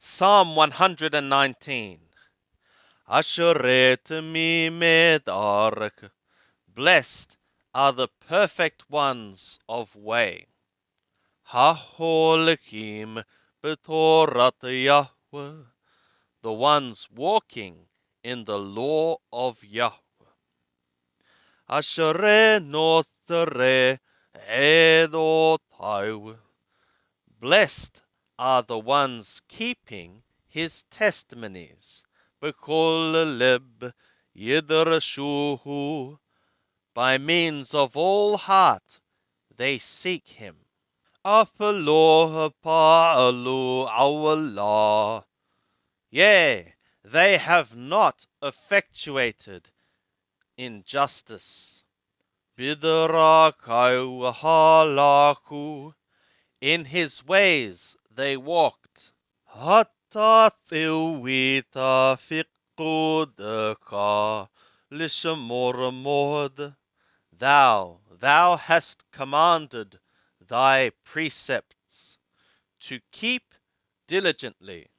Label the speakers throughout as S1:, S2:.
S1: Psalm 119. Asheret mi medarek. Blessed are the perfect ones of way. Haholikim betorat Yahweh. The ones walking in the law of Yahweh. Ashere notere edotai. Blessed are the ones keeping his testimonies. B'kol leb yidrashuhu. By means of all heart they seek him. Afelo pa'alu awala. Yea, they have not effectuated injustice. Bidrakau halaku. In his ways they walked. Hatta thiwita fiqudaka lishamor. Thou hast commanded thy precepts to keep diligently.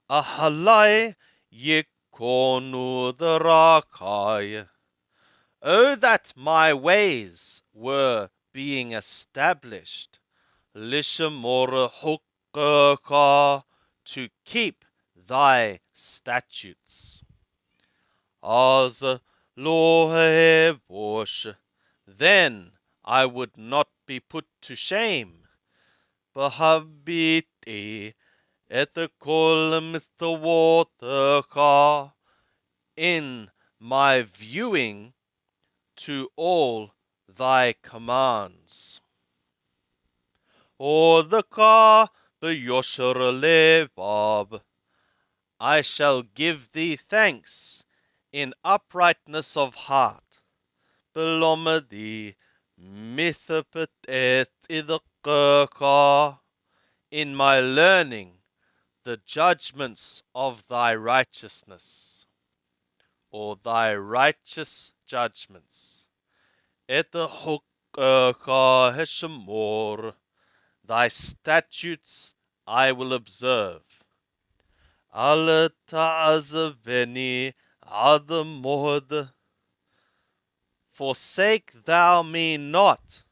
S1: Ahalai yikonu darakai. Oh, that my ways were being established. Lishamor hukaka, to keep thy statutes. Az lohebosh, then I would not be put to shame. Bahabiti etekol mithawotaka, in my viewing to all thy commands. Odaka b'yosher levav, I shall give thee thanks in uprightness of heart. Belomadi mithapet et idakaka, in my learning the judgments of thy righteousness, or thy righteous judgments. Et hukaka heshamor, thy statutes I will observe. Al ta'azaveni adamod, forsake thou me not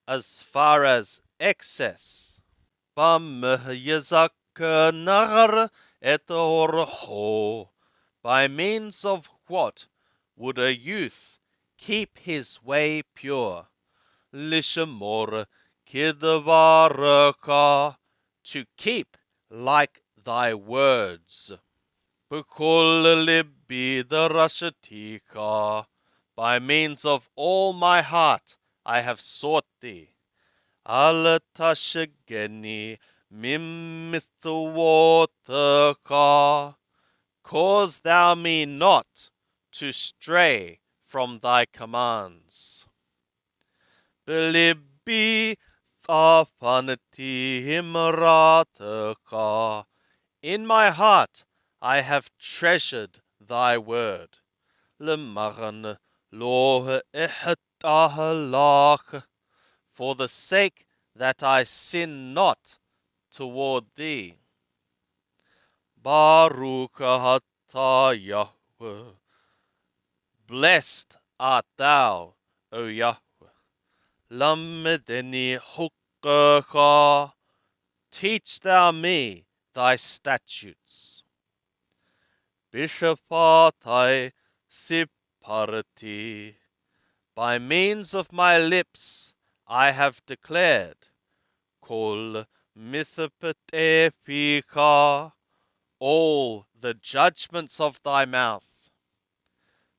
S1: as far as excess. Bam yazak nar et orho, by means of what would a youth keep his way pure? Lishamor kidvaraka, to keep like thy words. B'kol libi darashatika, by means of all my heart I have sought thee. Al tashageni mimithwotaka, cause thou me not to stray from thy commands. Belibi thafanati himrataka, in my heart I have treasured thy word. Lemaran lo ehtahalach, for the sake that I sin not toward thee. Baruch atah Yahweh, blessed art thou, O Yahweh. Lamedeni hukaka, teach thou me thy statutes. Bishapatai siparati, by means of my lips I have declared. Kol mithapetefika, all the judgments of thy mouth.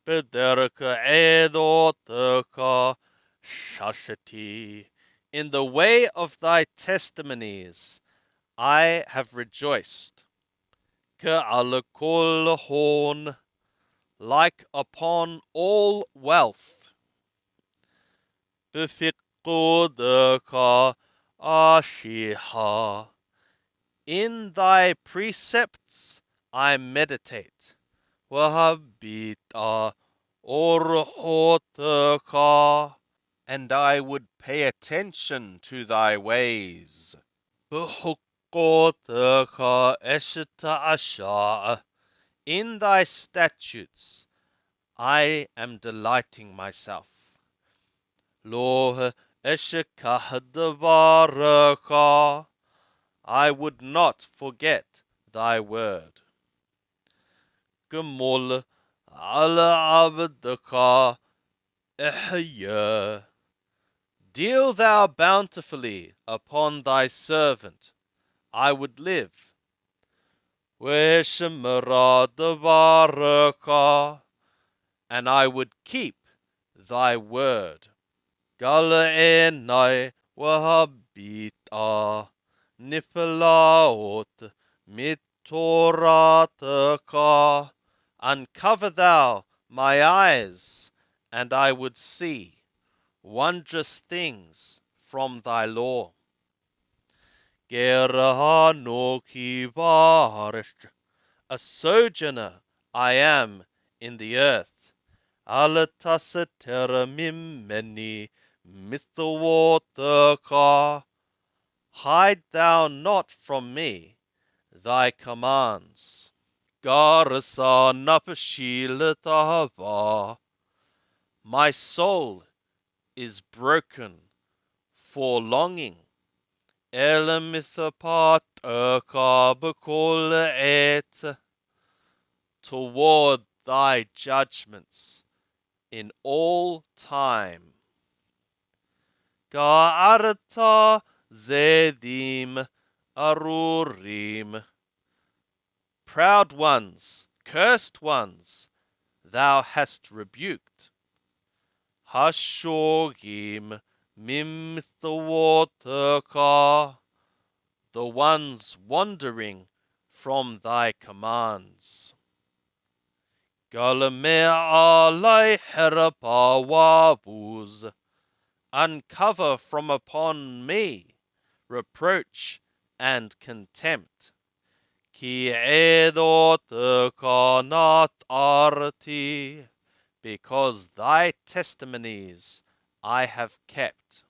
S1: Bederka edotaka shashati, in the way of thy testimonies I have rejoiced. Ka'alakol horn, like upon all wealth. Bifiqudaka ashiha, in thy precepts I meditate. Wahabita orhotaka, and I would pay attention to thy ways. Qotaka eshta asha. In thy statutes I am delighting myself. Lo eshkahdavaraka. I would not forget thy word. Gemol ala abdaka ihya. Deal thou bountifully upon thy servant, I would live. Weshemara davaraka, and I would keep thy word. Gal'enai wahabita niflaot mitorataka. Uncover thou my eyes, and I would see wondrous things from thy law. Gerano kivarish, a sojourner I am in the earth. Alatasatera mimeni mithawotaka. Hide thou not from me thy commands. Garasa napashilatava. My soul is broken for longing. Elamithapataka bakol et, toward thy judgments in all time. Ga'arta zedim arurim. Proud ones, cursed ones, thou hast rebuked. Hashogim mimthawotaka. The ones wandering from thy commands. Galamea alai herapawabuz. Uncover from upon me reproach and contempt. Ki edotaka not arti. Because thy testimonies I have kept.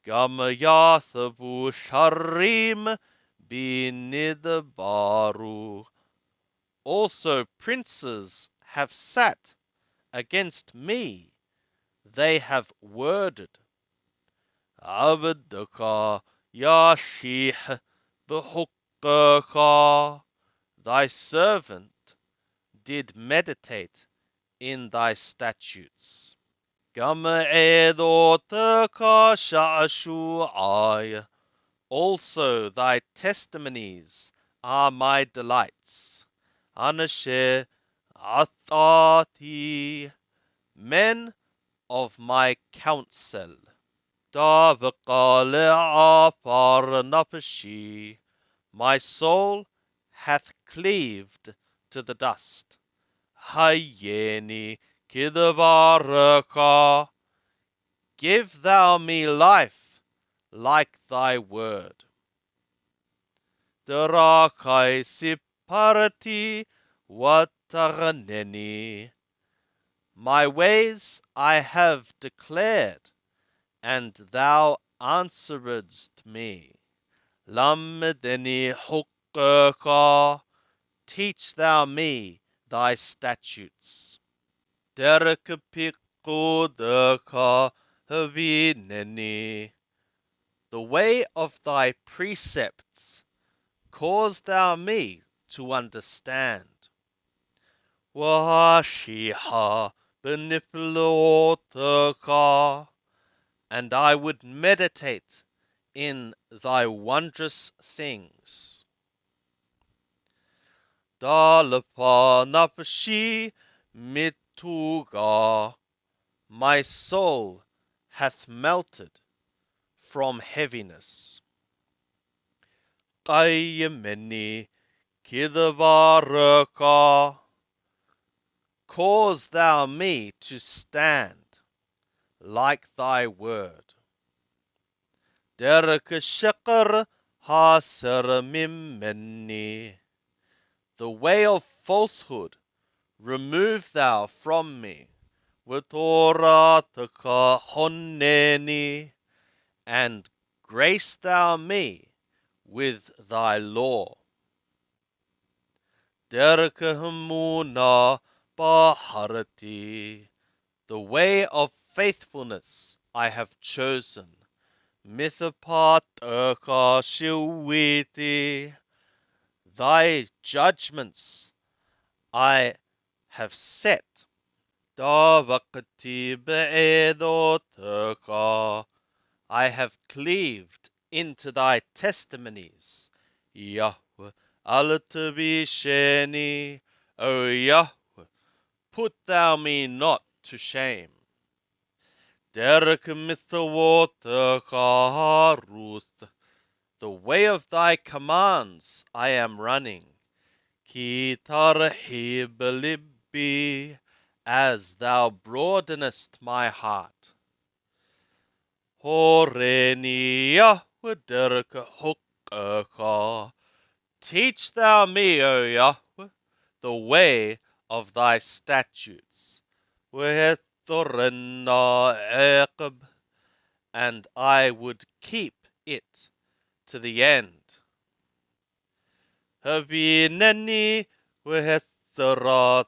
S1: Gamayathavu sharim binidbaru. Also princes have sat against me, they have worded. Abdaka yashih behukkaka. Thy servant did meditate in thy statutes. Gama'edotaka sha'ashu'ai. Also thy testimonies are my delights. Anashe athati. Men of my counsel. Davaka le'afar napashi. My soul hath cleaved to the dust. Hayeni kidavaraka. Give thou me life like thy word. Darakai siparati wataghaneni. My ways I have declared, and thou answeredst me. Lamedeni hukkaka. Teach thou me thy statutes. Derekapikudaka havineni. The way of thy precepts cause thou me to understand. Washiha beniflotaka. And I would meditate in thy wondrous things. Dalapa napashi mituga. My soul hath melted from heaviness. Qayyameni kidavaraka. Cause thou me to stand like thy word. Derek shakar hasar mimeni. The way of falsehood remove thou from me. Vitorataka honneni. And grace thou me with thy law. Derek hamuna baharati, the way of faithfulness I have chosen. Mithapat shiwiti, thy judgments I have set. Davakati be'edotaka, I have cleaved into thy testimonies. Yahweh, Alatabisheni, O Yahweh, put thou me not to shame. Derek mithawotaka Ruth, the way of thy commands I am running. Ki tarhib libbi, as thou broadenest my heart. Horeni Yahweh derek hukaka, teach thou me, O Yahweh, the way of thy statutes. Wehethorena eqab, and I would keep it to the end. Havineni wehethera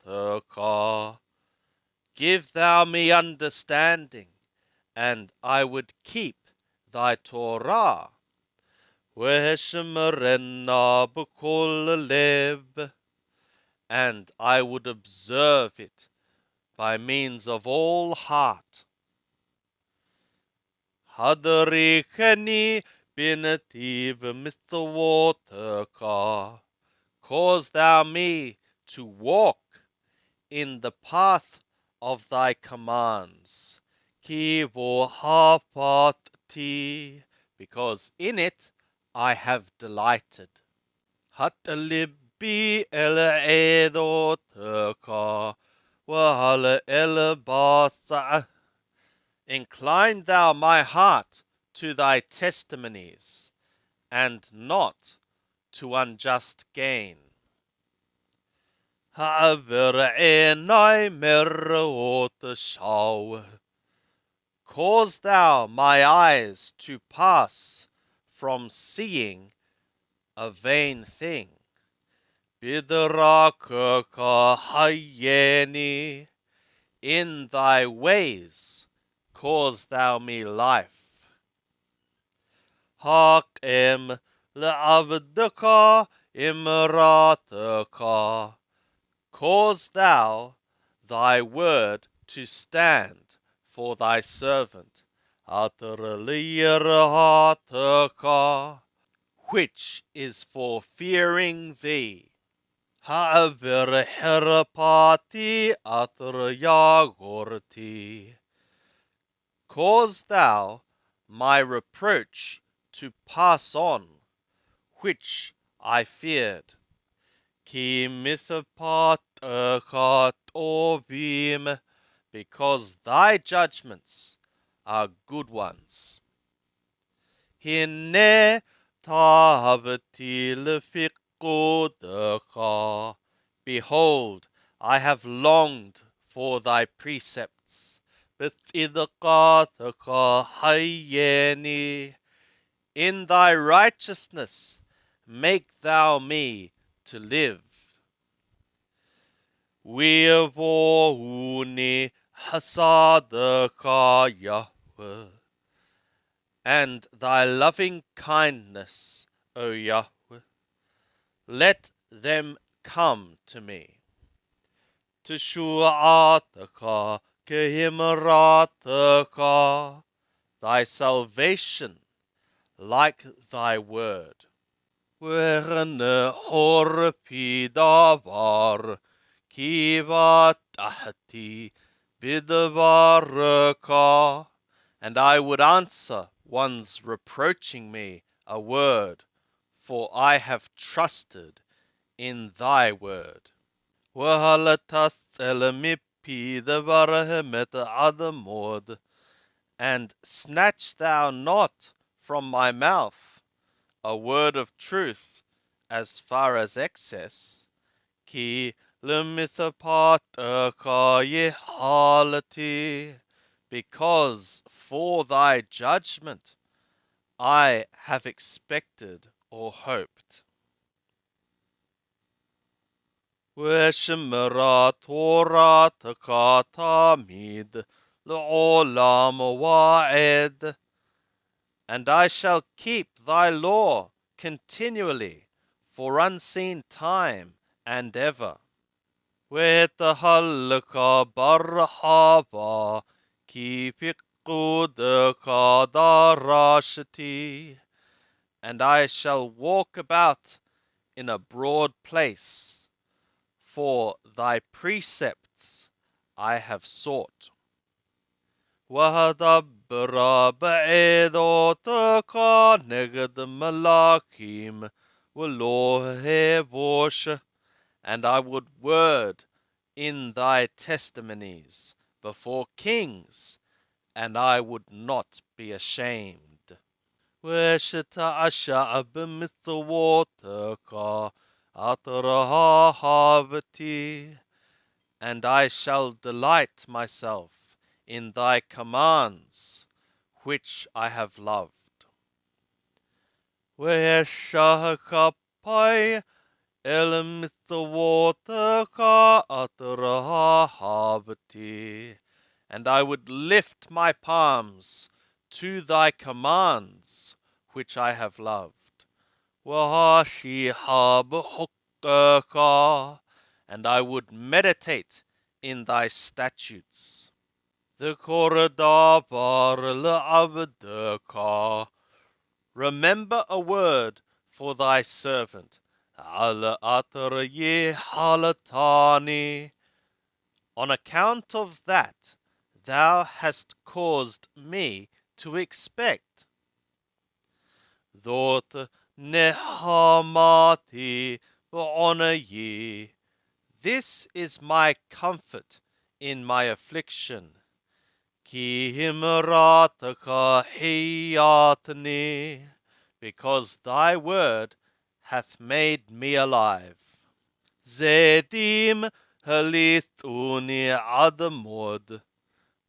S1: torataka, give thou me understanding, and I would keep thy Torah. Weheshemerena b'kol leb, and I would observe it by means of all heart. Hadaricheni b'nativ mithawotaka, cause thou me to walk in the path of thy commands. Ki vohapati, because in it I have delighted. Hatalibbi el'edotaka, wahala el'batha, incline thou my heart to thy testimonies, and not to unjust gain. Ha'avir'enai merot shaw, cause thou my eyes to pass from seeing a vain thing. Bidrakaka hayeni, in thy ways cause thou me life. Hakem le'avdaka imrataka, cause thou thy word to stand for thy servant. Ataraliyarhataka, which is for fearing thee. Ha'avirherapati atrayagorti, cause thou my reproach to pass on, which I feared. Ki mithapat tovim, because thy judgments are good ones. Hine tahavati lefiqodaka, behold, I have longed for thy precepts. Bithidakataka hayeni, in thy righteousness make thou me to live. Weavohuni hasadaka Yahweh, and thy loving kindness, O Yahweh, let them come to me. Teshu'ataka kehimrataka, thy salvation like thy word. Wehene horpi davar kivatahti bidavaraka, and I would answer one's reproaching me a word, for I have trusted in thy word. Wahalatas elamipi devarahemet adamod, and snatch thou not from my mouth a word of truth as far as excess. Ki lemithapat yehalati, because for thy judgment I have expected or hoped. ושמרה תורתך תמיד לעולם ועד. And I shall keep thy law continually for unseen time and ever. وتهلك برحابا כי פקודך דרשתי. And I shall walk about in a broad place, for thy precepts I have sought. وهدبر بعظاتك نجد ملاكيم ולא הבוש. And I would word in thy testimonies before kings, and I would not be ashamed. ושתעשע במצוותיך אתר אהבתי. And I shall delight myself in thy commands, which I have loved. ואשא כפי אל מצוותיך אתר אהבתי. And I would lift my palms to thy commands, which I have loved. وَهَشِيحَ بِحُقِّكَ. And I would meditate in thy statutes. ذكر دابر لعبدك. Remember a word for thy servant. على أثره حالتاني. On account of that, thou hast caused me to expect. Thot nehamati b'onayi. This is my comfort in my affliction. Ki himrataka hiyatni. Because thy word hath made me alive. Zedim halithuni adamod.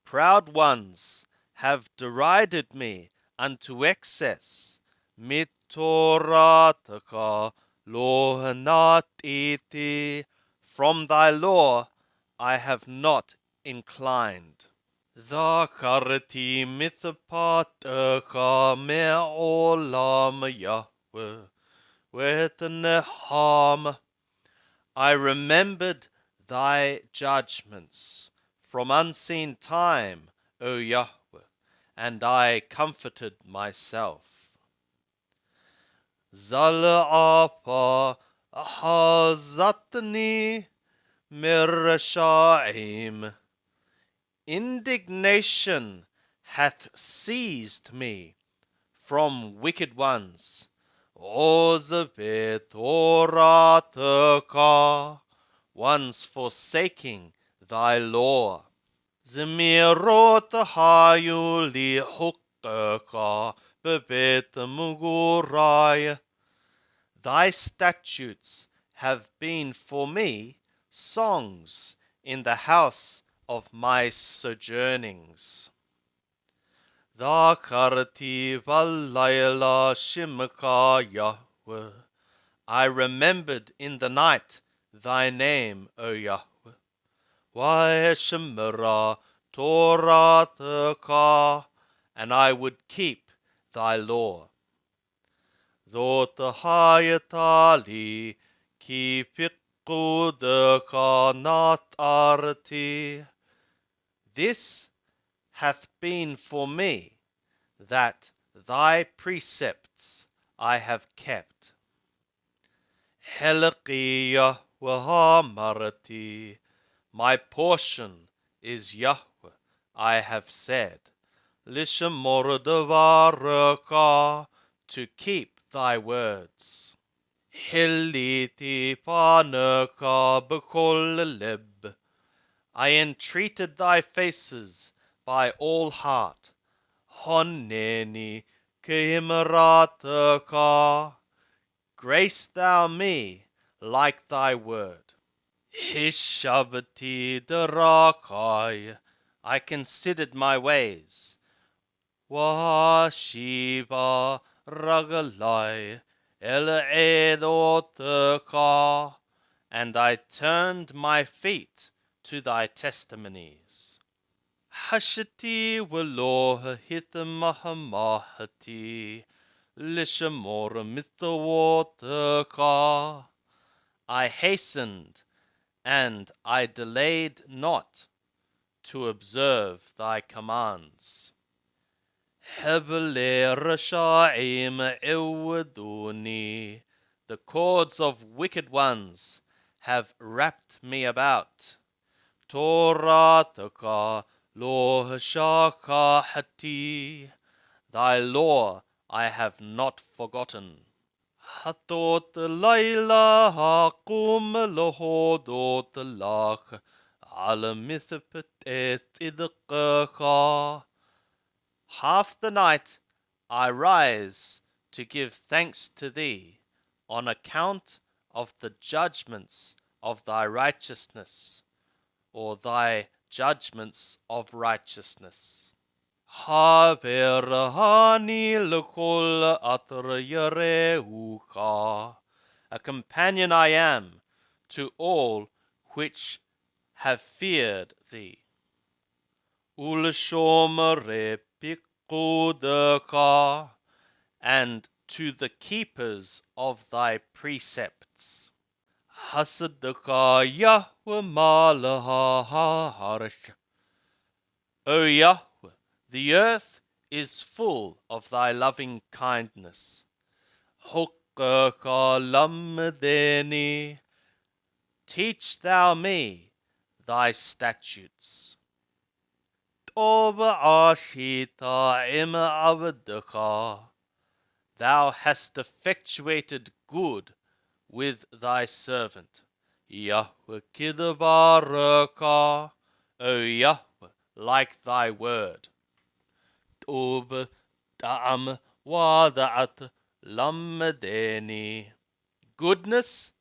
S1: Proud ones have derided me unto excess. Mitorataka lohanatiti. From thy law I have not inclined. Dhakarati mithapataka me'olam Yahweh. With neham I remembered thy judgments from unseen time, O Yahweh, and I comforted myself. Zal'apa ahazatni mirashaim. Indignation hath seized me from wicked ones. Ozabetorataka. Ones forsaking thy law. Zemirot hayu li hukaka bebet mugurai. Thy statutes have been for me songs in the house of my sojournings. Dhakarati valayla shimka Yahweh. I remembered in the night thy name, O Yahweh. Vayeshmera Torataka. And I would keep thy law. Dhotahayatali ki piqudaka natarti. This hath been for me, that thy precepts I have kept. Helqiya wahamarati. My portion is Yahweh, I have said. Lishamor devaraka. To keep thy words. Hiliti panaka b'kol lib. I entreated thy faces by all heart. Honneni kehimrataka. Grace thou me like thy word. Hishabati darakai. I considered my ways. Washiva ragalai el edotaka, and I turned my feet to thy testimonies. Hashati waloha hitamahamahati lishamora mithawotaka. I hastened and I delayed not to observe thy commands. Hebele Rashaim Ewaduni. The cords of wicked ones have wrapped me about. Torataka lo shaka hati. Thy law I have not forgotten. Hatot laila hakum lohodot lach alamithapet idqaka. Half the night I rise to give thanks to thee on account of the judgments of thy righteousness, or thy judgments of righteousness. Haberhani l'kol atra yareucha. A companion I am to all which have feared thee. Ulshomere pikudaka, and to the keepers of thy precepts. Hasadaka Yahweh malaha harish. O Yahweh, the earth is full of thy loving kindness. Hukaka lamdeni. Teach thou me thy statutes. Toba ashita im avdaka. Thou hast effectuated good with thy servant. Yahweh kidabaraka. O Yahweh, like thy word. Tob ta'am wada'at lamdeni. Goodness,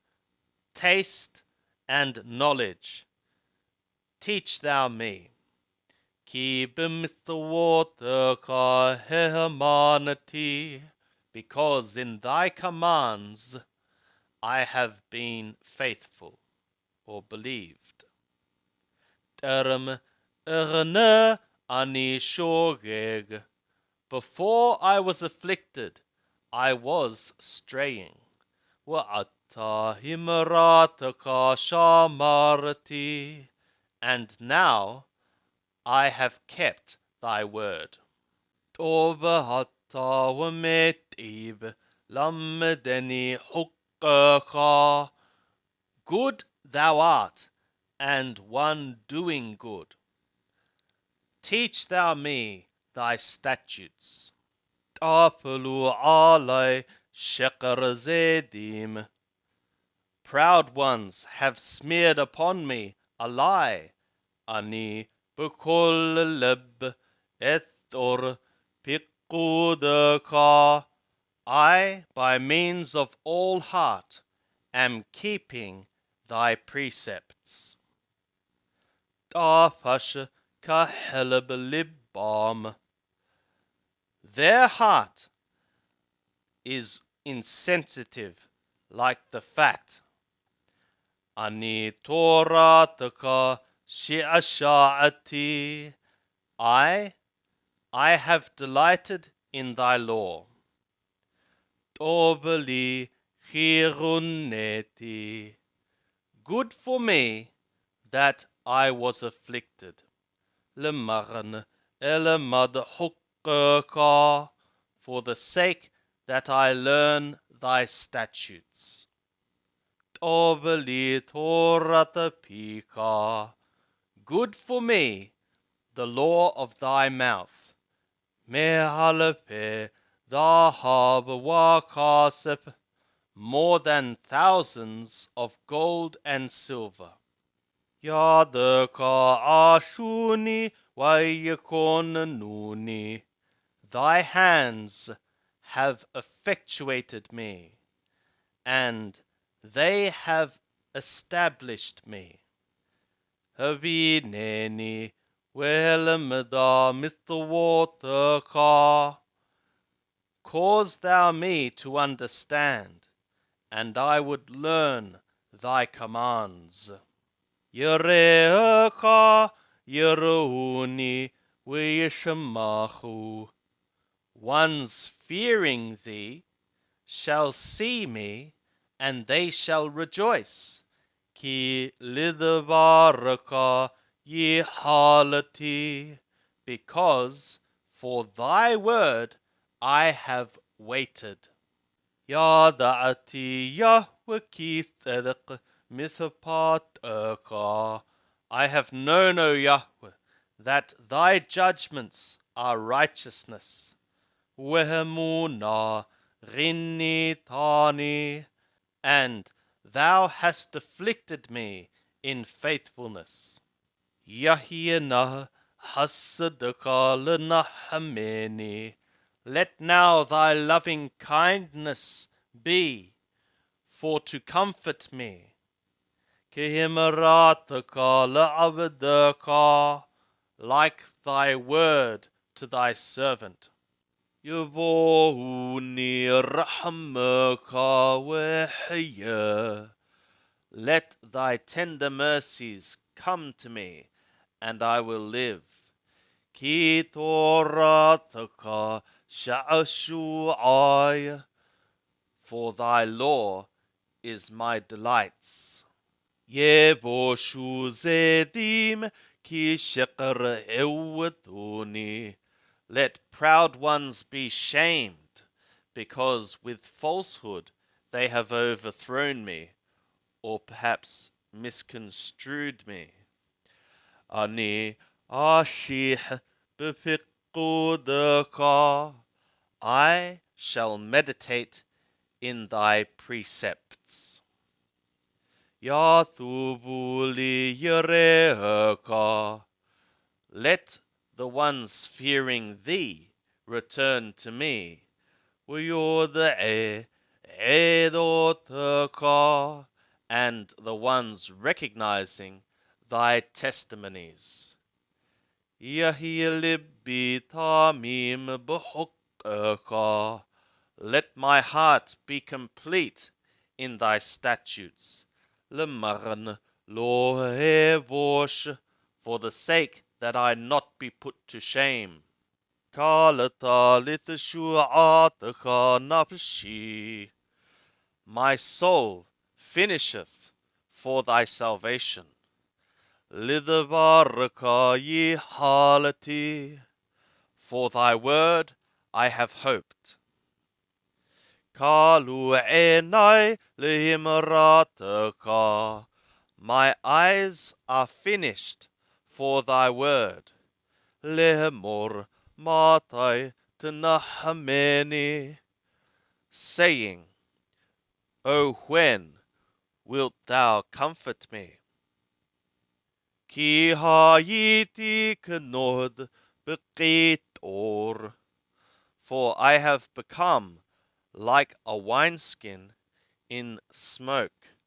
S1: taste, and knowledge teach thou me. Ki b'mithwotaka hemanati. Because in thy commands I have been faithful, or believed. Terem erne ani shogeg. Before I was afflicted, I was straying. Wa'ata himarataka shamarati. And now I have kept thy word. Tova Tawametib Lamdeni Hukaka. Good thou art, and one doing good. Teach thou me thy statutes. Tafalu alai shekarzedim. Proud ones have smeared upon me a lie. Ani bukol leb ethor Pikudaka. I, by means of all heart, am keeping thy precepts. Tafash kahelebelibam. Their heart is insensitive like the fat. Ani torataka shi'asha'ati. I have delighted in thy law. Tobeli chiruneti. Good for me that I was afflicted. Lemarn elemad hukkaka. For the sake that I learn thy statutes. Tobeli torata pika. Good for me the law of thy mouth. Mehalepe dhahab wakasep. More than thousands of gold and silver. Yadaka ashuni wayakonanuni. Thy hands have effectuated me, and they have established me. Havineni Wehelamida mithawotaka. Cause thou me to understand, and I would learn thy commands. Yereaka Yeruni Wishamahu. Ones fearing thee shall see me, and they shall rejoice. Ki lidvaraka ye halati, because for thy word I have waited. Yada'ati Yahweh ki tzedek mithapataka. I have known, O Yahweh, that thy judgments are righteousness. Wehemuna rinitani, and thou hast afflicted me in faithfulness. Yahiana hasadaka lenahameni. Let now thy loving kindness be for to comfort me. Kehimarataka le'avdaka, like thy word to thy servant. Yavohuni rahmaka wehya. Let thy tender mercies come to me, and I will live. Ki torataka sha'ashu'ai, for thy law is my delights. Yevoshu zedim ki shekar ewatuni. Let proud ones be shamed, because with falsehood they have overthrown me, or perhaps misconstrued me. Ani ashih befiqudaka. I shall meditate in thy precepts. Yathubuli yereka. Let the ones fearing thee return to me. Uyoda'e edotaka. And the ones recognizing thy testimonies. Yahilibi tamim b'hukaka. Let my heart be complete in thy statutes. Lemarn lo hevosh, for the sake that I not be put to shame. Kalata lithshu'ataka nafshi. My soul finisheth for thy salvation. Lidvaraka ye halati. For thy word I have hoped. Kalu enai lihimrataka. My eyes are finished for thy word. Lehmor matai tenahameni. Saying, O when wilt thou comfort me? Ki hayiti kenod beqitor. For I have become like a wineskin in smoke.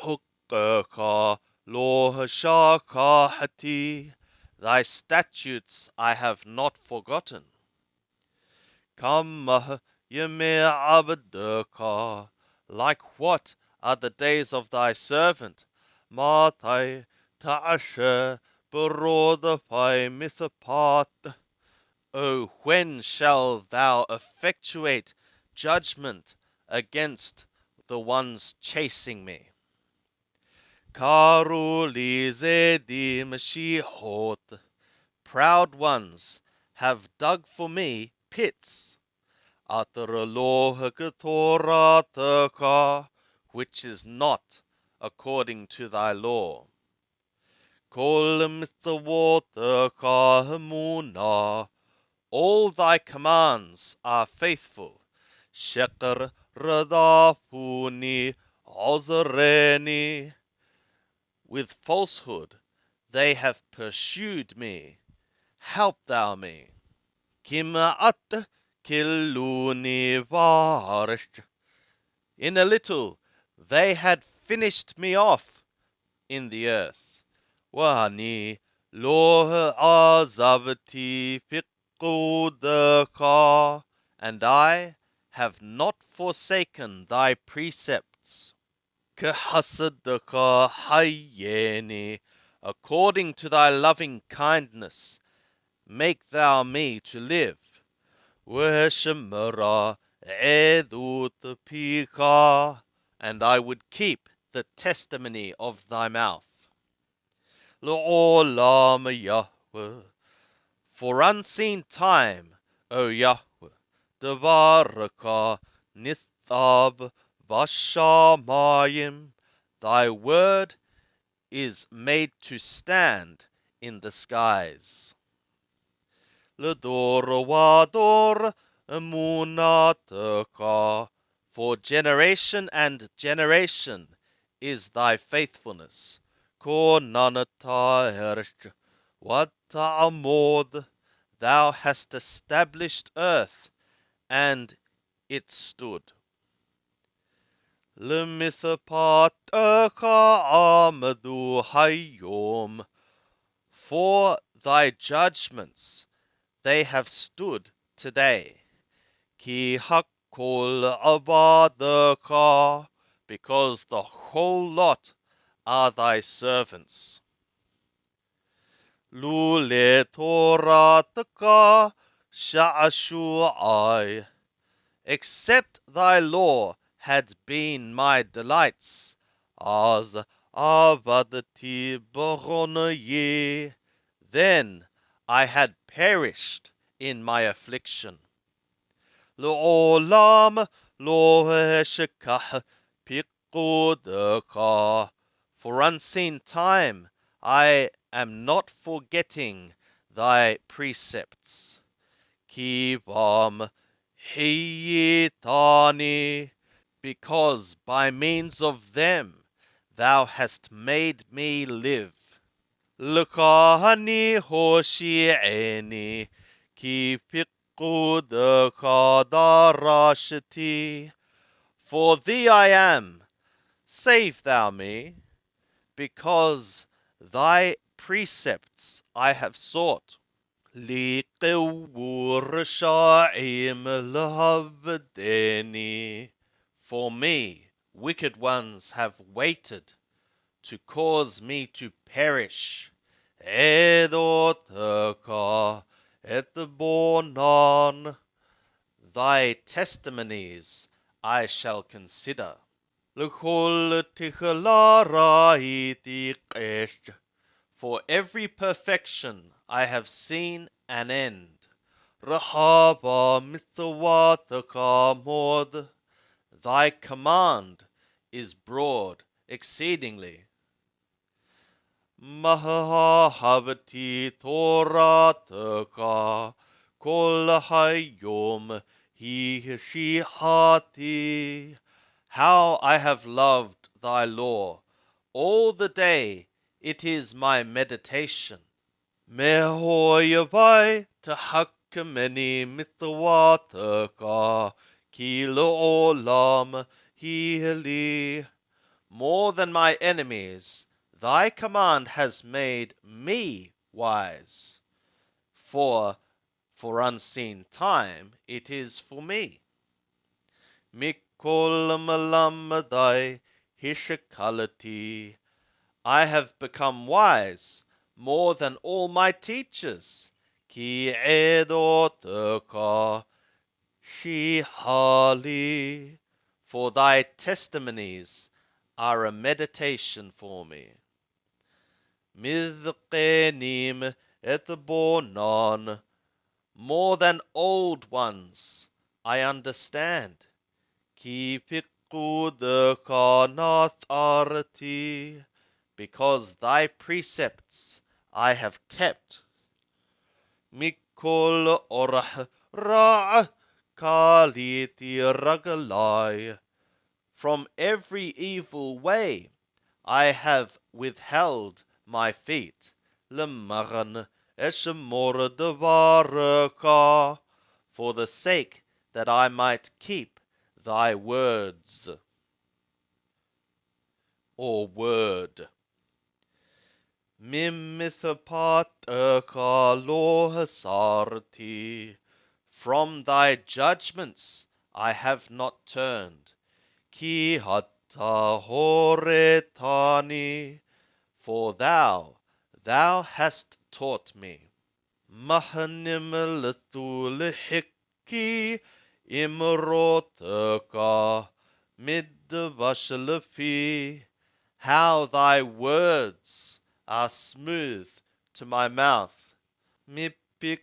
S1: Hukkaka lo hashakahati. Thy statutes I have not forgotten. Kamah yeme abdaka. Like what are the days of thy servant? Matai ta'asher berodafai mithapat. O when shall thou effectuate judgment against the ones chasing me? Karuli zedim shihot. Proud ones have dug for me pits. Ataralohakatorataka, which is not according to thy law. Kolimithawotaka hamuna. All thy commands are faithful. Sheker radafuni ozareni. With falsehood they have pursued me. Help thou me. Kima'at kiluni varish. In a little they had finished me off in the earth. Wani Lo azavti fiqudaka, and I have not forsaken thy precepts. Kahasadaka hayeni, according to thy loving kindness, make thou me to live. Weshemara edut pika, and I would keep the testimony of thy mouth. L'olam Yahweh, for unseen time, O Yahweh, Devaraka Nithab Vashamayim, thy word is made to stand in the skies. L'dor wador emunataka, for generation and generation is thy faithfulness. Ko nanata ersh, what ta'amod, thou hast established earth, and it stood. Lemithapataka amadu hayom, for thy judgments they have stood today. Ki hakol abadaka, because the whole lot are thy servants. Lule torataka sha'ashu'ai, except thy law had been my delights, as avadati baronaye, then I had perished in my affliction. L'olam lo heshekah piqudaka, for unseen time I am not forgetting thy precepts. Kivam hiyitani, because by means of them thou hast made me live. L'kahani hoshi'eni, ki piqudaka darashati, for thee I am, save thou me, because thy precepts I have sought. Liqawur sha'im lahavdeni, for me wicked ones have waited to cause me to perish. Edotaka etbonan, thy testimonies I shall consider. L'chol tichalaraiti qesh, for every perfection I have seen an end. Rahava mithawataka mod, thy command is broad exceedingly. Mahahavati torataka kol hayom hishihati, how I have loved thy law all the day, it is my meditation. Mehoyavai tahakkameni mithawataka ki lo'olam hili, more than my enemies thy command has made me wise. For unseen time it is for me. Mikol malamadai hishakalati, I have become wise more than all my teachers. Ki edotaka shihali, for thy testimonies are a meditation for me. Mizqenim etbonon, more than old ones I understand. Ki piqudaka natharati, because thy precepts I have kept. Mikol orah ra' kaliti ragalai, from every evil way I have withheld my feet. L'maran eshemor devaraka, for the sake that I might keep thy words, or word. Mimithapataka lohasarti. From thy judgments I have not turned. Ki hatta horetani. For thou hast taught me. Mahanimalitulihiki imrotaka midvashalafi. How thy words are smooth to my mouth. Mipikudaka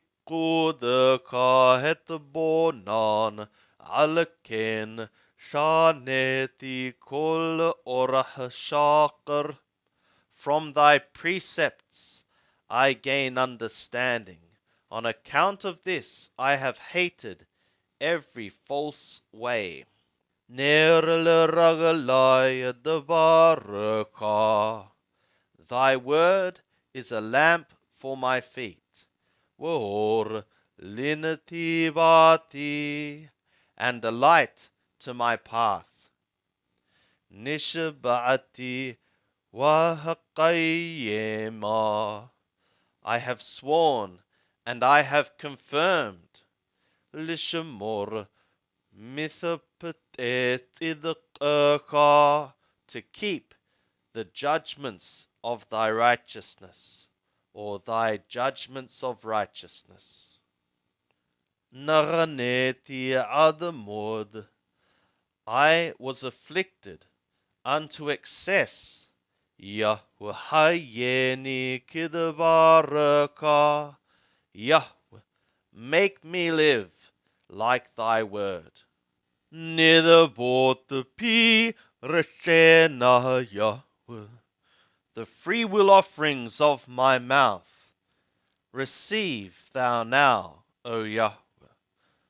S1: hetbonan alakin shaneti kol orah shakar. From thy precepts I gain understanding. On account of this I have hated every false way. Thy word is a lamp for my feet. And a light to my path. Nishabati Wahaqayyema. I have sworn and I have confirmed. Lishamor mithapatetidqa. To keep the judgments of thy righteousness, or thy judgments of righteousness. Naraneti adamod. I was afflicted unto excess. Yahwehayeni kidabaraka. Yahweh, make me live like thy word. Nidabotapi reshena Yahweh. The freewill offerings of my mouth receive thou now, O Yahweh.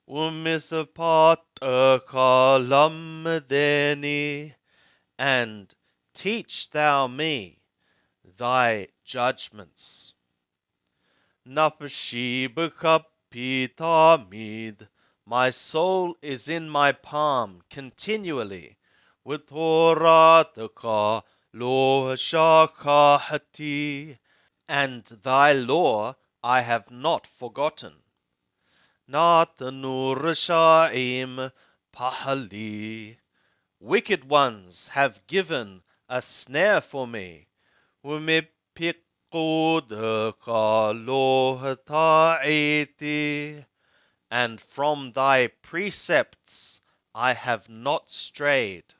S1: Umithapataka lamdeni. And teach thou me thy judgments. Napashibakapitamid. My soul is in my palm continually. With Horataka lohashakahati. And thy law I have not forgotten. Natanurashaim pahali. Wicked ones have given a snare for me. And from thy precepts I have not strayed.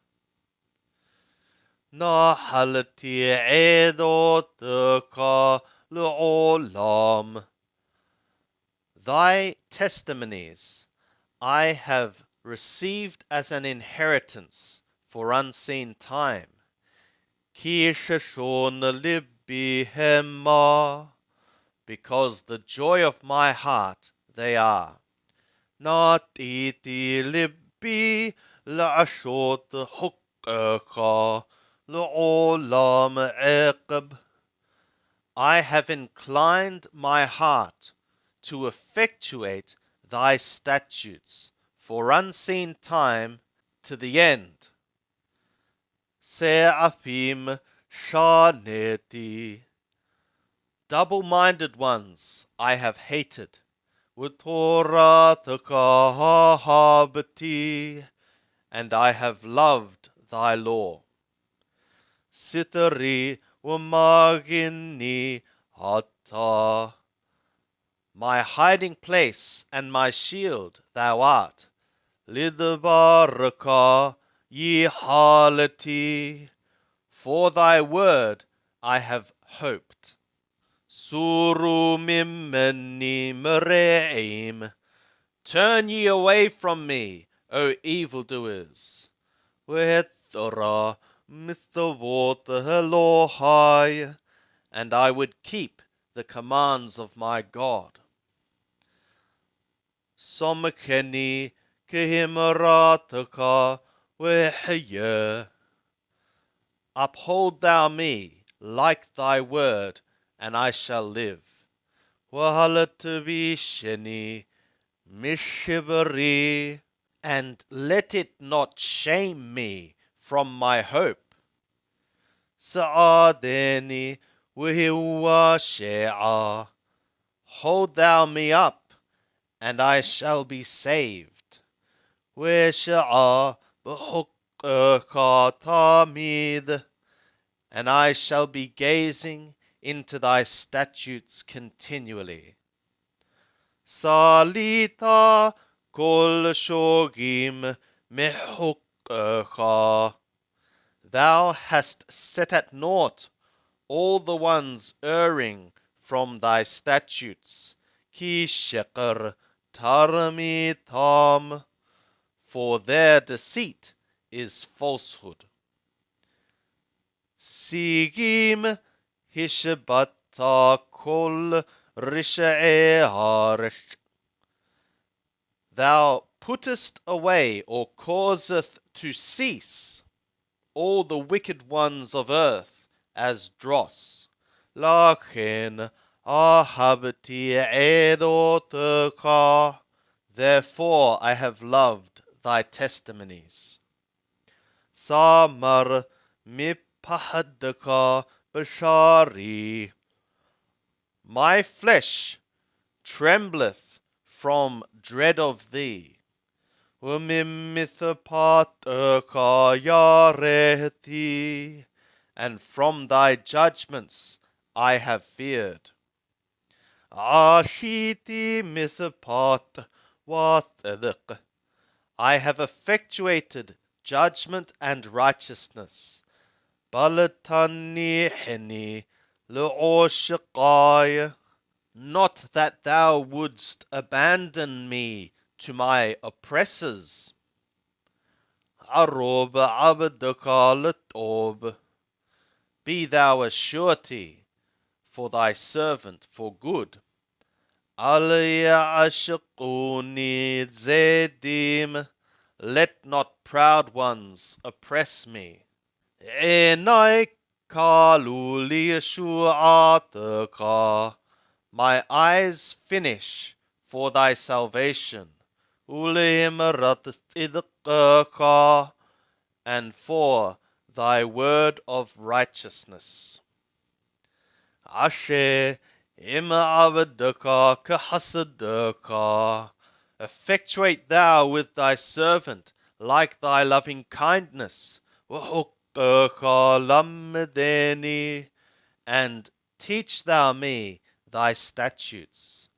S1: Nahalati edotaka le'olam. Thy testimonies I have received as an inheritance for unseen time. Kishashon libihema. Because the joy of my heart they are. Natiti libbi la'ashot hukaka le'olam eqab. I have inclined my heart to effectuate thy statutes for unseen time to the end. Seraphim shaneti. Double-minded ones I have hated. With Toratakahabati. And I have loved thy law. Sitari wamagini hata. My hiding place and my shield thou art. Lidbaraka yihalati. For thy word I have hoped. Suru mimeni mereim. Turn ye away from me, O evildoers. Wethora mithavot Elohai. And I would keep the commands of my God. Somkeni kihimarataka wehye. Uphold thou me like thy word, and I shall live. Wahalatavisheni mishibari. And let it not shame me from my hope. Sa'adeni Wiwashea. Hold thou me up, and I shall be saved. Wisha'a b'hukka tamid. And I shall be gazing into thy statutes continually. Salita kol shogim mehukka. Thou hast set at naught all the ones erring from thy statutes. Ki sheker tarmi tam. For their deceit is falsehood. Sigim hishbata kol risha'e. Thou puttest away or causeth to cease all the wicked ones of earth as dross. Lakin ahabti edoteka. Therefore I have loved thy testimonies. Samar mipahadaka bashari. My flesh trembleth from dread of thee. Umimithapataka yareti. And from thy judgments I have feared. Ashiti mithapat wathadq. I have effectuated judgment and righteousness. Balatani heni le'oshiqai. Not that thou wouldst abandon me to my oppressors. Arob abdaka letob. Be thou a surety for thy servant for good. Aliyah ashquni zedim. Let not proud ones oppress me. Enai kalu liyeshu'ataka. My eyes finish for thy salvation. Ulimrat idqaka. And for thy word of righteousness. Ashe im'avdaka kahasadaka. Effectuate thou with thy servant like thy loving kindness. Wahukaka lamdeni. And teach thou me thy statutes.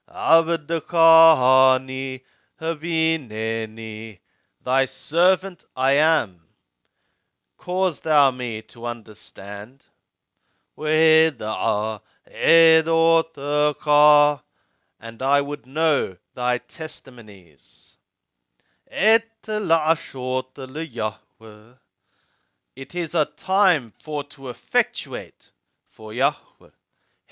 S1: Abdakani havineni. Thy servant I am. Cause thou me to understand. Weda edotaka. And I would know thy testimonies. Et la'ashot Yahweh. It is a time for to effectuate for Yahweh.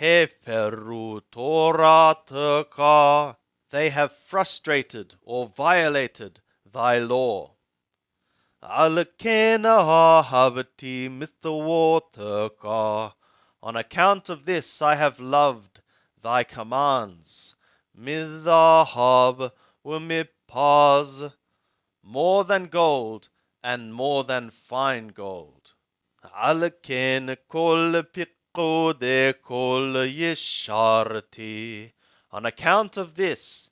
S1: Heferu Torataka. They have frustrated or violated thy law. Alekena habati mithawotaka. On account of this I have loved thy commands. Midahab umipaz. More than gold and more than fine gold. Aleken kol piqode kol yesharti. On account of this,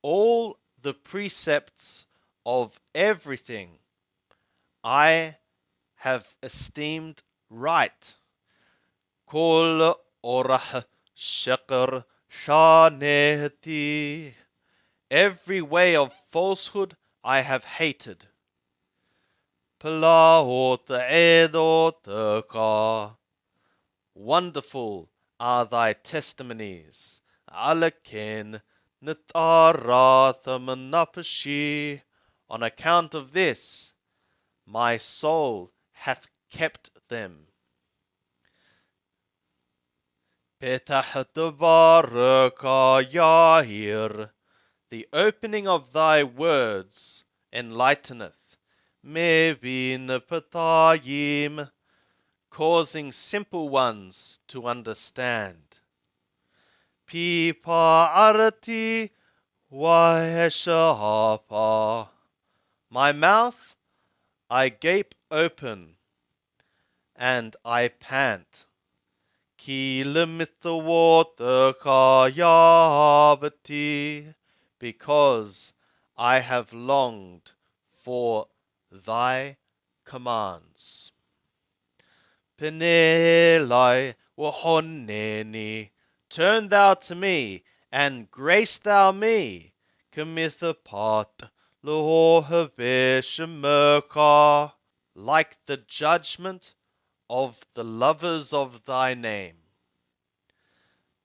S1: all the precepts of everything I have esteemed right. Kol orah sheker shaneti. Every way of falsehood I have hated. Palaot edotaka. Wonderful are thy testimonies. Alakin nitarathamanapashi. On account of this, my soul hath kept them. Petah devaraka yahir. The opening of thy words enlighteneth. Mevin patayim. Causing simple ones to understand. Pipa arati waheshahapa. My mouth I gape open, and I pant. Ki lemitawotaka yavati, because I have longed for thy commands. Penelai wahoneni, turn thou to me, and grace thou me. Kamithapat lohhaveshamaka, like the judgment of the lovers of thy name.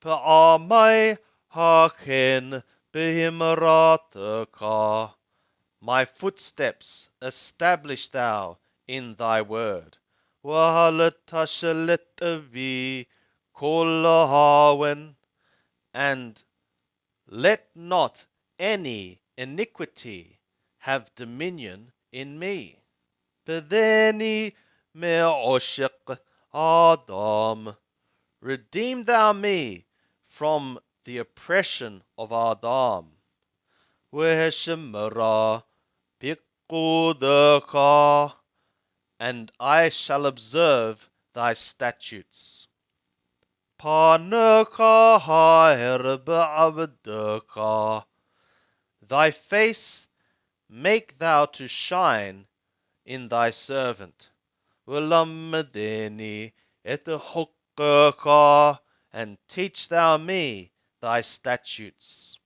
S1: Pa'amai haken behimrataka, my footsteps establish thou in thy word. Wahalatashaletavi kolahawen, and let not any iniquity have dominion in me. Pedeni me'oshik Adam, redeem thou me from the oppression of Adam. Weheshemara piqudaka, and I shall observe thy statutes. Panaka ha'erba'abdaka, thy face make thou to shine in thy servant. Walamadeni etahukaka, and teach thou me thy statutes.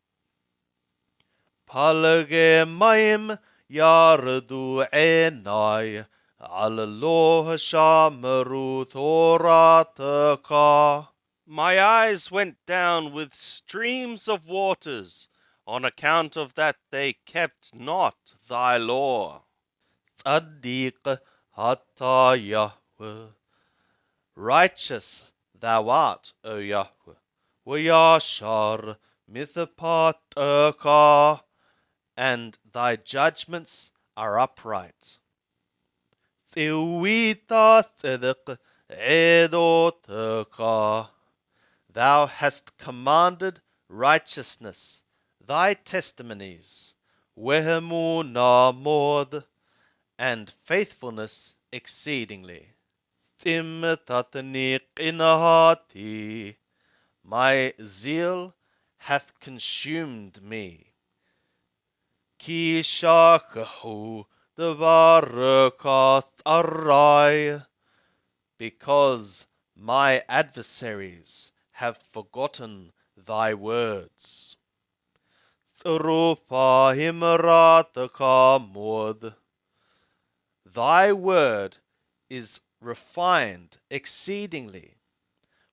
S1: Palage maim yardu enai, alaloha shamaru thorataka. My eyes went down with streams of waters, on account of that they kept not thy law. Tzaddik hata Yahweh, righteous thou art, O Yahweh. Wayashar mithapataka, and thy judgments are upright. Tsiwita tzedek edotaka, thou hast commanded righteousness, thy testimonies, wehemuna mod, and faithfulness exceedingly. Timtatnik inahati, my zeal hath consumed me. Ki shakahu devarakas arai, because my adversaries have forgotten thy words. Tsurupa himrataka mod, thy word is refined exceedingly.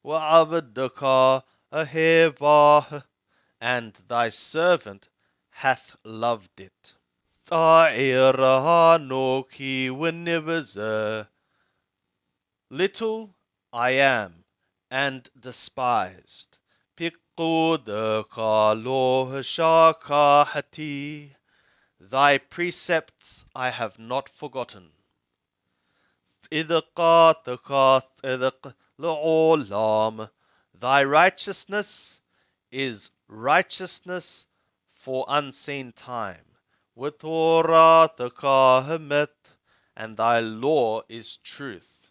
S1: Wa'abdaka ahevah, and thy servant hath loved it. Tha'irahanoki winnibazer, little I am and despised. Piqudaka lohashakahati, thy precepts I have not forgotten. Idaqataka idaq la'olam, thy righteousness is righteousness for unseen time. Watorataka hamet, and thy law is truth.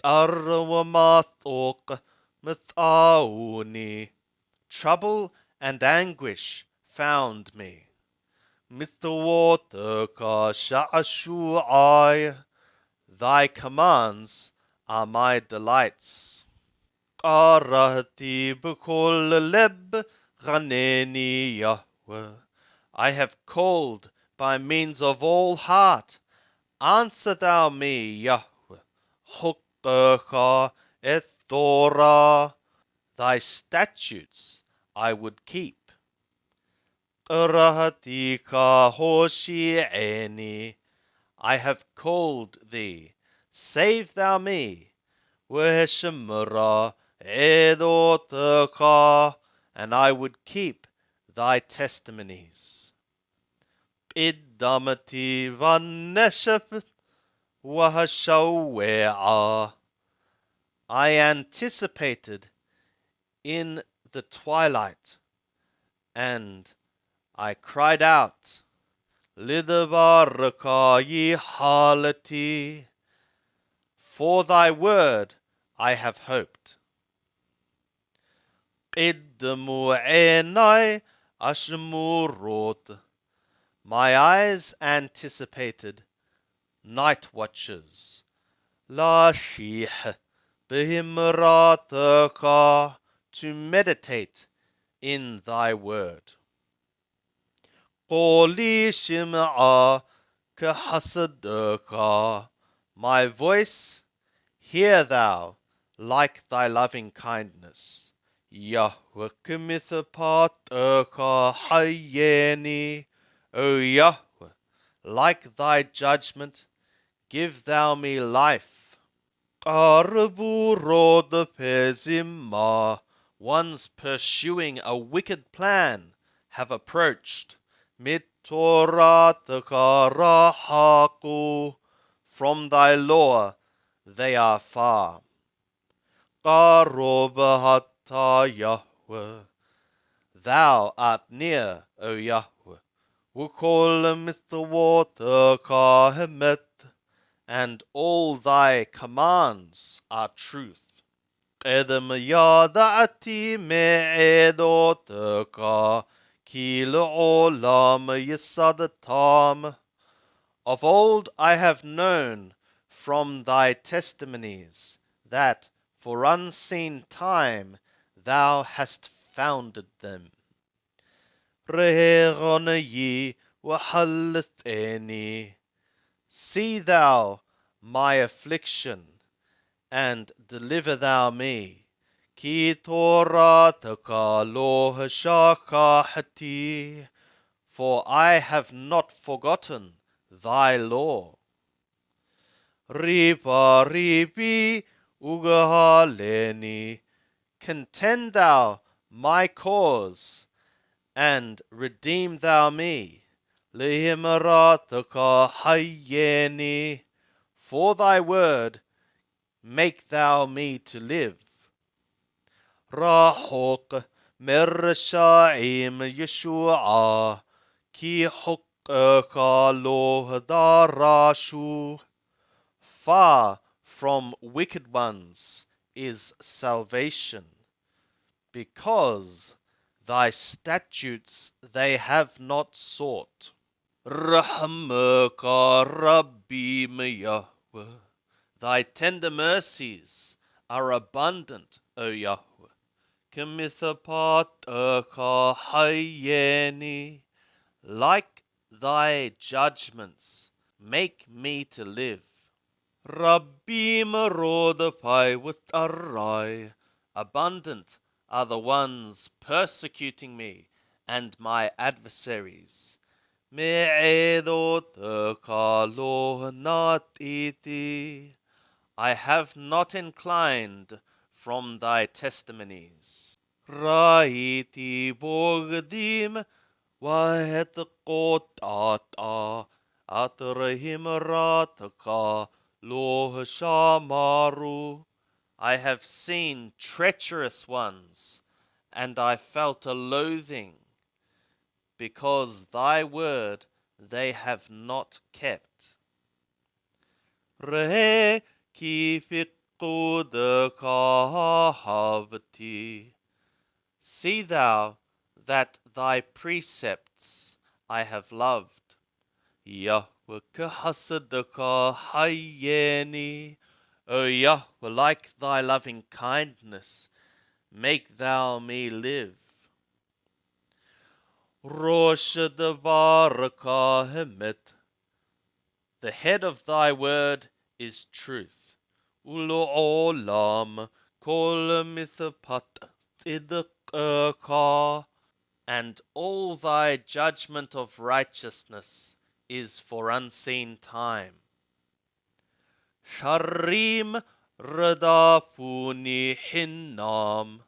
S1: Tsarwamatok mithauni, trouble and anguish found me. Mithawataka sha'ashu'ai, thy commands are my delights. Qarahti b'kol leb ghaneni Yahweh, I have called by means of all heart. Answer thou me, Yahweh. Hukka et Torah, thy statutes I would keep. Qarahatika hoshi'eni, I have called thee, save thou me. Weheshemara edotaka, and I would keep thy testimonies. Iddamati vaneshaf wahashawea, I anticipated in the twilight, and I cried out, Lidabaraka yihalati, for thy word I have hoped. قدموا عيناي أشمورot. My eyes anticipated night watches. لا شيح بهمراتك, to meditate in thy word. قولي شمعا كحسدك. My voice hear thou like thy loving kindness. Yahweh كمثباتك حييني. O Yahweh, like thy judgment, give thou me life. قاربوا رود pezimah. Ones pursuing a wicked plan have approached. مِتْتُورَاتِكَ رَحَقُوا. From thy law they are far. قَرُّبْ حَتَّى Yahweh. Thou art near, O Yahweh. وَكُلُّ مِثْوَاتِكَ أَمَّتْ. And all thy commands are truth. قدم يدعتي معدتك كي لعلام يصدتام. Of old I have known from thy testimonies that for unseen time thou hast founded them. رهغني وحلتني. See thou my affliction, and deliver thou me. Ki Torataka lo shakahati. For I have not forgotten thy law. Ripa ripi ugahaleni. Contend thou my cause, and redeem thou me. Lihimarataka hayeni. For thy word make thou me to live. Rahok mersha'im Yeshua, ki hukka lo darashu. Far from wicked ones is salvation, because thy statutes they have not sought. Rahmaka Rabbi Yahweh. Thy tender mercies are abundant, O Yahweh. Kemithapataka hayeni. Like thy judgments, make me to live. Rabbi Merodapai with Arai. Abundant are the ones persecuting me and my adversaries. Me'edotaka lo natiti. I have not inclined from thy testimonies. Ra'iti bogdim wahetqotata atrahim rataka lo shamaru. I have seen treacherous ones, and I felt a loathing, because thy word they have not kept. Re ki fiqudaka havati. See thou that thy precepts I have loved. Yahweh kahasadaka hayeni. O Yahweh, like thy loving kindness, make thou me live. Rosh devaraka hemet. The head of thy word is truth. Ulo'olam kol mithapat tzidkaka. And all thy judgment of righteousness is for unseen time. Sharim radafuni hinnam.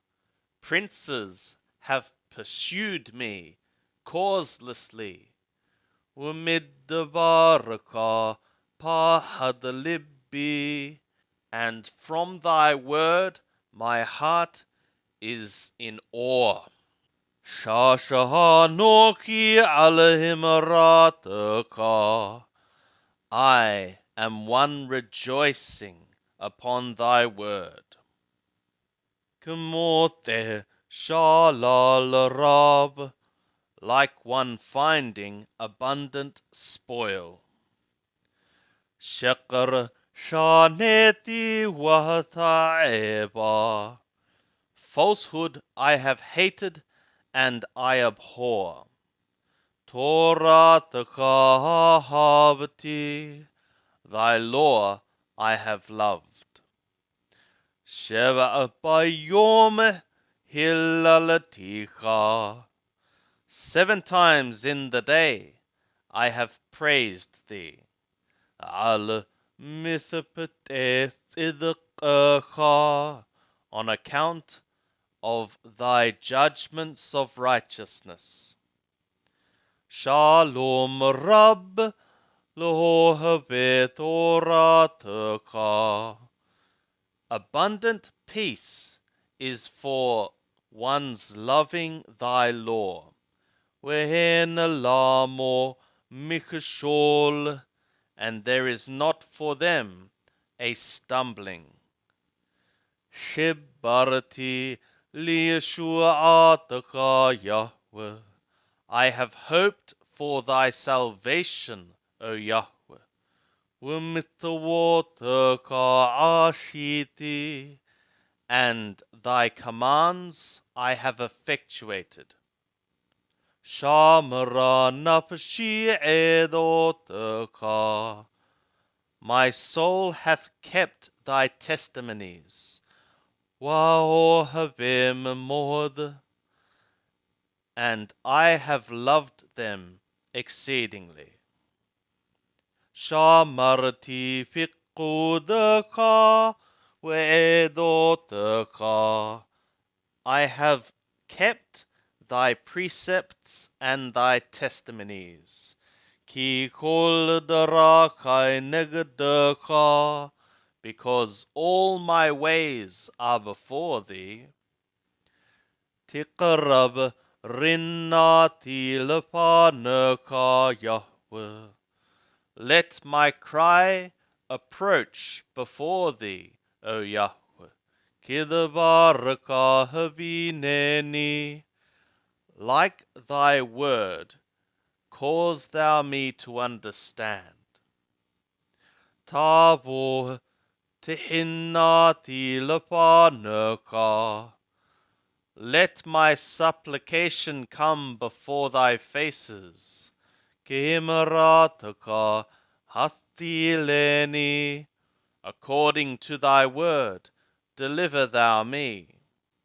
S1: Princes have pursued me causelessly. Umiddavaraka pahadlibbi. And from thy word my heart is in awe. Shashahanoki alahimrataka. I am one rejoicing upon thy word. Kemote Shalal Rab, like one finding abundant spoil. Shakar Shaneti Wataeba, falsehood I have hated and I abhor. Torah Takahavati, thy law I have loved. Sheva Bayom Hilalaticha, 7 times in the day I have praised thee. Al Mithapeteth Idkacha, on account of thy judgments of righteousness. Shalom Rab Lohaveh Torataka, abundant peace is for one's loving thy law. Wehen lamo mikshol, and there is not for them a stumbling. Shibbarati liyeshu'ataka Yahweh, I have hoped for thy salvation, O Yahweh. W'mitzvotaka ashiti, and thy commands I have effectuated. Shamara nafshi edotaka, my soul hath kept thy testimonies. Wa'ohavim mod, and I have loved them exceedingly. Shamarti fiqudaka ve'edotaka, I have kept thy precepts and thy testimonies. Ki kol darakai negdaka, because all my ways are before thee. Tiqarab rinnati lefanaka Yahweh, let my cry approach before thee, O Yahweh. Kidbaraka havineni, like thy word, cause thou me to understand. Tavo tihinnati lefanaka, let my supplication come before thy faces. Kimarataka hastileni, according to thy word, deliver thou me.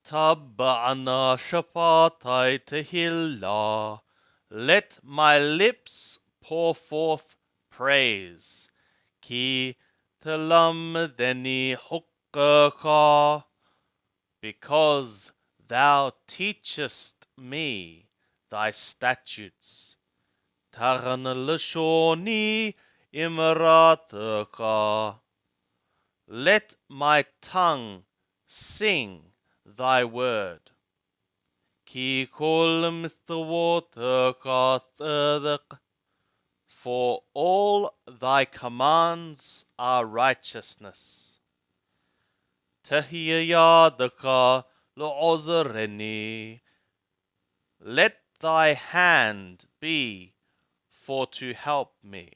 S1: Tabba'ana shafatai tehillah, let my lips pour forth praise. Ki telamdeni hukkaka, because thou teachest me thy statutes. Taran lashoni imrataka, let my tongue sing thy word. Ki kol mitzvotaka tzedek, for all thy commands are righteousness. Tehiyadaka lo'ozreni, let thy hand be for to help me.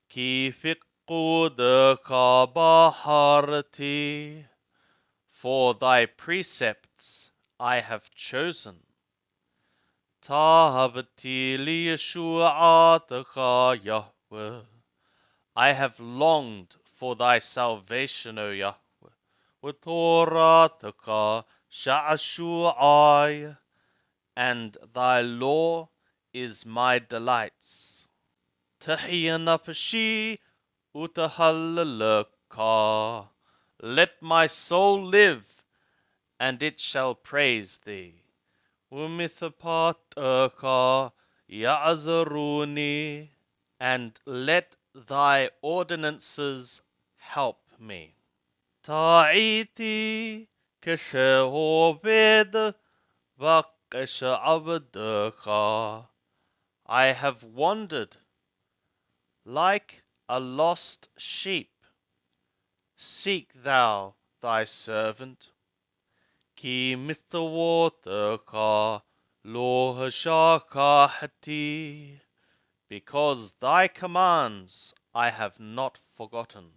S1: Ki fiqudaka baharati, for thy precepts I have chosen. Tahavati liyeshu'ataka Yahweh, I have longed for thy salvation, O Yahweh. V'torataka sha'ashu'ai, and thy law is my delights. Tahiyya nafshi utahallalaka, let my soul live, and it shall praise thee. Umithapataka ya'azaruni, and let thy ordinances help me. Ta'iti keshehoved vakeshabdaka, I have wandered like a lost sheep. Seek thou thy servant. Ki mithawotaka lohashakahati. Because thy commands I have not forgotten.